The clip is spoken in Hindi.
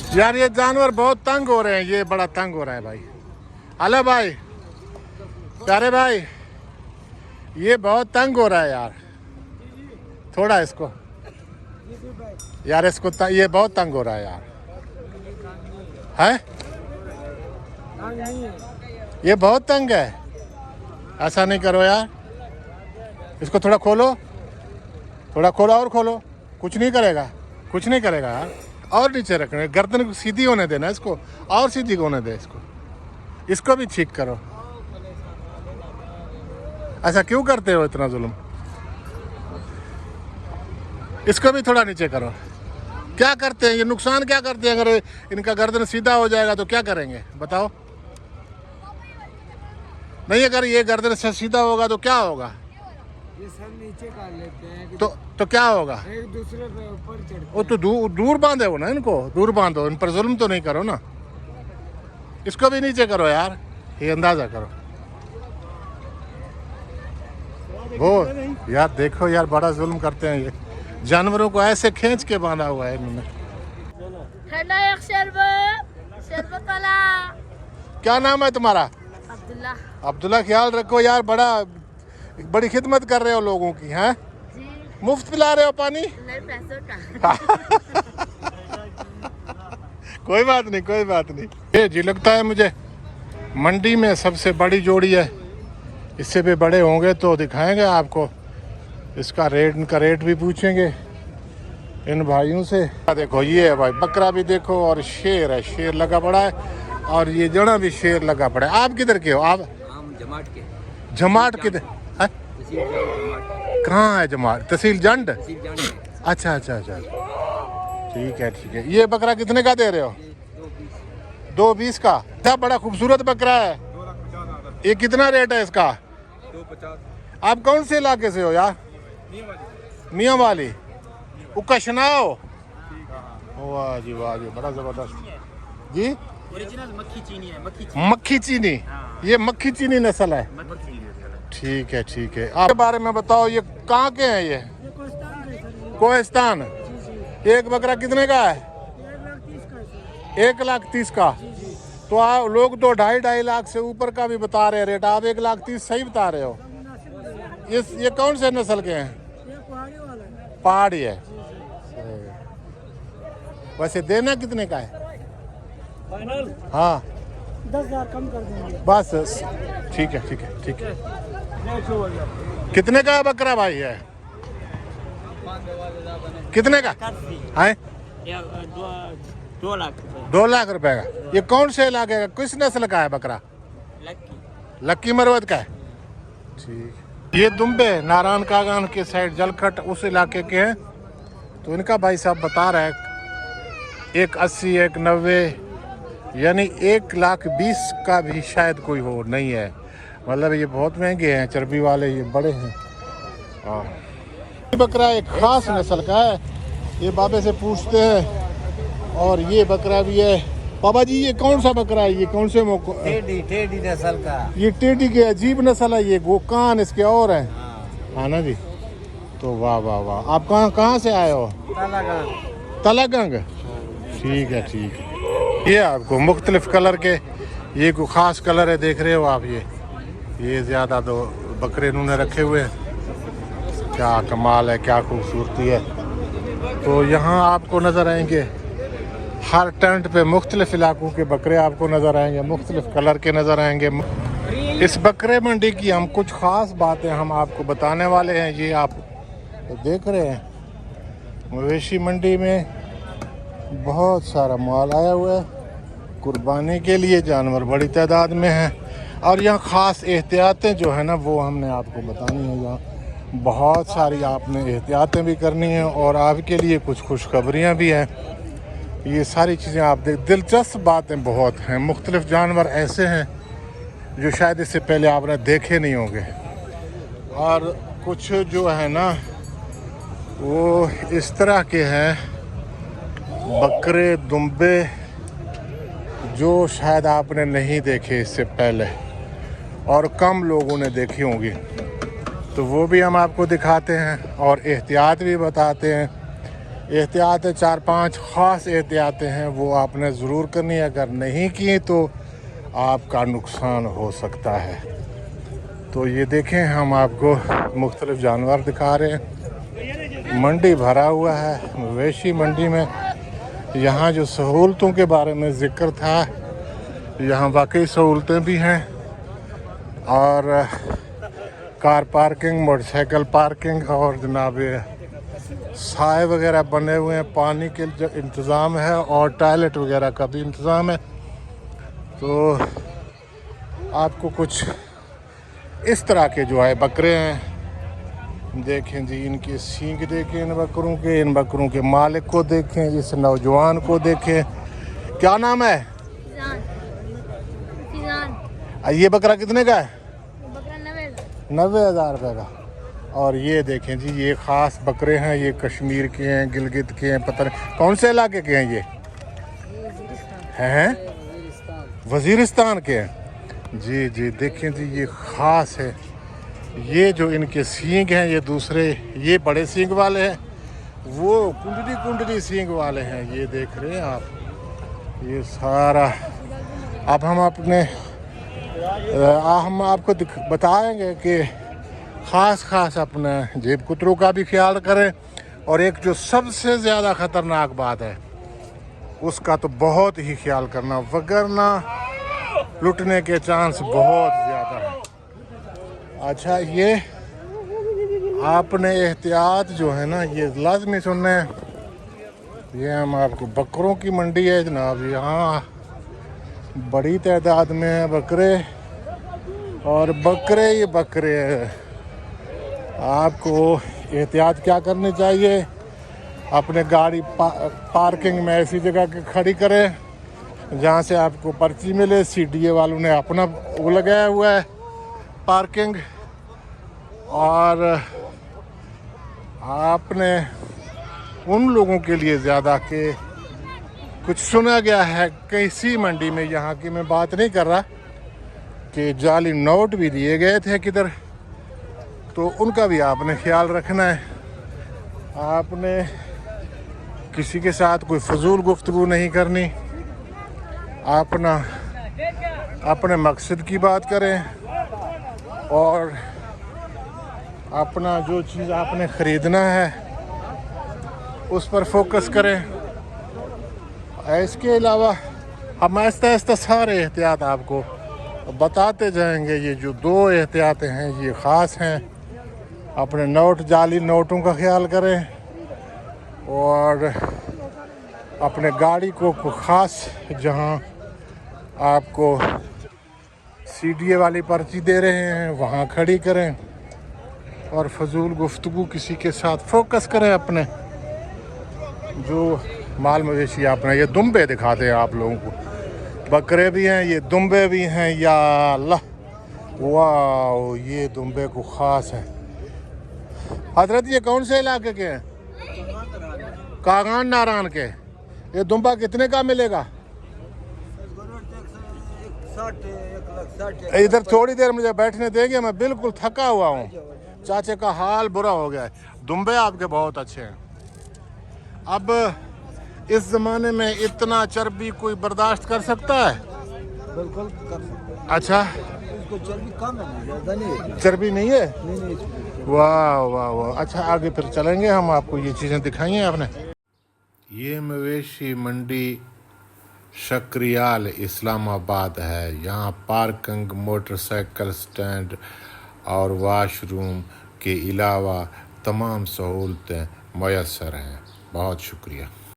यार ये जानवर बहुत तंग हो रहे हैं, ये बड़ा तंग हो रहा है भाई। हेलो भाई, प्यारे भाई, ये बहुत तंग हो रहा है यार, थोड़ा इसको यार, इसको ये बहुत तंग हो रहा है यार, है ये बहुत तंग है। ऐसा नहीं करो यार, इसको थोड़ा खोलो, थोड़ा खोलो और खोलो। कुछ नहीं करेगा, कुछ नहीं करेगा यार। और नीचे रखना, गर्दन सीधी होने देना इसको, और सीधी होने दे इसको। इसको भी ठीक करो। ऐसा क्यों करते हो इतना जुल्म? इसको भी थोड़ा नीचे करो। क्या करते हैं ये, नुकसान क्या करते हैं? अगर इनका गर्दन सीधा हो जाएगा तो क्या करेंगे बताओ? नहीं, अगर ये गर्दन से सीधा होगा तो क्या होगा? ये सब नीचे कर लेते हैं तो क्या होगा? एक दूसरे पे ऊपर चढ़ते वो तो दूर बांधे हो ना, इनको दूर बांधो, इन पर जुल्म तो नहीं करो ना। इसको भी नीचे करो यार, ये अंदाजा करो। वो यार देखो यार, बड़ा जुल्म करते हैं ये, जानवरों को ऐसे खींच के बांधा हुआ है इन्होंने। क्या नाम है तुम्हारा? अब्दुल्ला। अब्दुल्ला, ख्याल रखो यार, बड़ी खिदमत कर रहे हो लोगों की, हैं? मुफ्त पिला रहे हो पानी? नहीं, पैसों का। कोई बात नहीं, कोई बात नहीं। ये जी लगता है मुझे मंडी में सबसे बड़ी जोड़ी है। इससे भी बड़े होंगे तो दिखाएंगे आपको। इसका रेट, इनका रेट भी पूछेंगे इन भाइयों से। देखो ये है भाई, बकरा भी देखो, और शेर है, शेर लगा पड़ा है, और ये जड़ा भी शेर लगा पड़ा है। आप किधर के हो? आप जमाट के। जमाट किधर है? कहाँ है जमाट? तहसील जंड। अच्छा अच्छा अच्छा, ठीक है ठीक है। ये बकरा कितने का दे रहे हो? 220 का। अच्छा, बड़ा खूबसूरत बकरा है। ये कितना रेट है इसका? 250। आप कौन से इलाके से हो यार? मियाँ वाली उकशनाओ। वाह जी वाह जी, बड़ा जबरदस्त जी। ओरिजिनल मक्खी चीनी है, मक्खी चीनी। ये मक्खी चीनी नस्ल है। ठीक है ठीक है। आपके बारे में बताओ, ये कहाँ के हैं? ये कोहिस्तान। एक बकरा कितने का है? 1,30,000 का। तो आप लोग तो 2.5 लाख से ऊपर का भी बता रहे हैं रेट, आप 1,30,000 सही बता रहे हो। ये कौन से नस्ल के हैं? पहाड़ी है। वैसे देना कितने का है? हाँ 10,000 कम कर देंगे। बस, ठीक है ठीक है ठीक है। कितने का बकरा भाई है? कितने का है? 2 लाख। 2 लाख रुपए का। ये कौन से इलाके का, किस नस्ल का है बकरा? लक्की मरवत का है। ठीक। ये दुम्बे नारायण कागान के साइड, जलखट उस इलाके के हैं। तो इनका भाई साहब बता रहे हैं 1,80, 1,90, यानी 1,20,000 का भी शायद कोई हो नहीं है। मतलब ये बहुत महंगे हैं, चर्बी वाले, ये बड़े हैं। हाँ, बकरा एक खास नस्ल का है, ये बाबे से पूछते हैं। और ये बकरा भी है। बाबा जी, ये कौन सा बकरा है? ये कौन से टेढ़ी नस्ल का। ये टेढ़ी के अजीब नस्ल है ये, गोकान इसके और है। हाँ ना जी। तो वाह वाह वाह। आप कहाँ से आए हो? तलागंग। ठीक है ठीक है। ये आपको मुख्तलिफ कलर के, ये कोई ख़ास कलर है, देख रहे हो आप? ये ज़्यादा तो बकरे इन्होंने रखे हुए हैं। क्या कमाल है, क्या खूबसूरती है। तो यहाँ आपको नज़र आएंगे हर टेंट पे मुख्तलिफ इलाकों के बकरे आपको नज़र आएंगे, मुख्तलिफ कलर के नज़र आएंगे। इस बकरे मंडी की हम कुछ ख़ास बातें हम आपको बताने वाले हैं। ये आप देख रहे हैं, मवेशी मंडी में बहुत सारा माल आया हुआ है कुर्बानी के लिए। जानवर बड़ी तादाद में हैं, और यहाँ ख़ास एहतियातें जो है ना, वो हमने आपको बतानी है। यहाँ बहुत सारी आपने एहतियातें भी करनी हैं, और आपके लिए कुछ खुशखबरियाँ भी हैं। ये सारी चीज़ें आप दिलचस्प बातें बहुत हैं। मुख्तलिफ जानवर ऐसे हैं जो शायद इससे पहले आपने देखे नहीं होंगे, और कुछ जो है ना वो इस तरह के हैं बकरे, दुम्बे, जो शायद आपने नहीं देखे इससे पहले, और कम लोगों ने देखी होंगी। तो वो भी हम आपको दिखाते हैं, और एहतियात भी बताते हैं एहतियात 4-5 ख़ास एहतियातें हैं, वो आपने ज़रूर करनी है। अगर नहीं की तो आपका नुकसान हो सकता है। तो ये देखें, हम आपको मुख्तलिफ़ जानवर दिखा रहे हैं। मंडी भरा हुआ है, मवेशी मंडी में। यहाँ जो सहूलतों के बारे में ज़िक्र था, यहाँ वाकई सहूलतें भी हैं, और कार पार्किंग, मोटरसाइकिल पार्किंग, और जनाब साए वगैरह बने हुए हैं, पानी के जो इंतज़ाम है, और टॉयलेट वगैरह का भी इंतज़ाम है। तो आपको कुछ इस तरह के जो है बकरे हैं, देखें जी, इनके सींग देखें इन बकरों के मालिक को देखें, इस नौजवान को देखें। क्या नाम है? ये बकरा कितने का है? 90,000 रुपये का। और ये देखें जी, ये ख़ास बकरे हैं, ये कश्मीर के हैं, गिलगित के हैं, पता नहीं कौन से इलाके के हैं ये हैं? वज़ीरिस्तान के हैं जी। जी देखें जी, ये ख़ास है। ये जो इनके सींग हैं, ये दूसरे, ये बड़े सींग वाले हैं, वो कुंडली सींग वाले हैं। ये देख रहे हैं आप, ये सारा। अब हम आपको बताएंगे कि ख़ास अपने जेब कुतरों का भी ख्याल करें, और एक जो सबसे ज़्यादा ख़तरनाक बात है उसका तो बहुत ही ख्याल करना, वगरना लुटने के चांस बहुत ज़्यादा है। अच्छा, ये आपने एहतियात जो है ना, ये लाजमी सुनना है। ये हम आपको बकरों की मंडी है जनाब, यहाँ बड़ी तादाद में बकरे और बकरे हैं। आपको एहतियात क्या करनी चाहिए? अपने गाड़ी पार्किंग में ऐसी जगह के खड़ी करें जहाँ से आपको पर्ची मिले। CDA वालों ने अपना वो लगाया हुआ है पार्किंग, और आपने उन लोगों के लिए ज़्यादा के कुछ सुना गया है किसी मंडी में, यहाँ की मैं बात नहीं कर रहा, कि जाली नोट भी दिए गए थे किधर, तो उनका भी आपने ख्याल रखना है। आपने किसी के साथ कोई फजूल गुफ्तगू नहीं करनी, अपने मकसद की बात करें, और अपना जो चीज़ आपने ख़रीदना है उस पर फोकस करें। इसके अलावा हम आहिस्ता सारे एहतियात आपको बताते जाएंगे। ये जो 2 एहतियातें हैं ये ख़ास हैं। अपने जाली नोटों का ख्याल करें, और अपने गाड़ी को ख़ास जहां आपको CDA वाली पर्ची दे रहे हैं वहां खड़ी करें, और फजूल गुफ्तगू किसी के साथ फोकस करें। अपने जो माल मवेशी आपने, ये दुम्बे दिखाते हैं आप लोगों को, बकरे भी हैं, ये दुम्बे भी हैं। या अल्लाह, वाह, ये दुम्बे को ख़ास है। हजरत, ये कौन से इलाके के हैं? कागान नारायण के। ये दुम्बा कितने का मिलेगा? इधर थोड़ी देर मुझे बैठने देंगे, मैं बिल्कुल थका हुआ हूँ, चाचे का हाल बुरा हो गया है। दुम्बे आपके बहुत अच्छे हैं। अब इस ज़माने में इतना चर्बी कोई बर्दाश्त कर सकता है? बिल्कुल कर सकते हैं। अच्छा, इसको चर्बी कम है, ज़्यादा नहीं है। चर्बी नहीं है? नहीं। वाह वाह वाह। अच्छा, आगे फिर चलेंगे, हम आपको ये चीज़ें दिखाई हैं आपने। ये मवेशी मंडी शक्रियाल इस्लामाबाद है। यहाँ पार्किंग, मोटरसाइकिल स्टैंड और वाशरूम के अलावा तमाम सहूलतें मैसर हैं। बहुत शुक्रिया।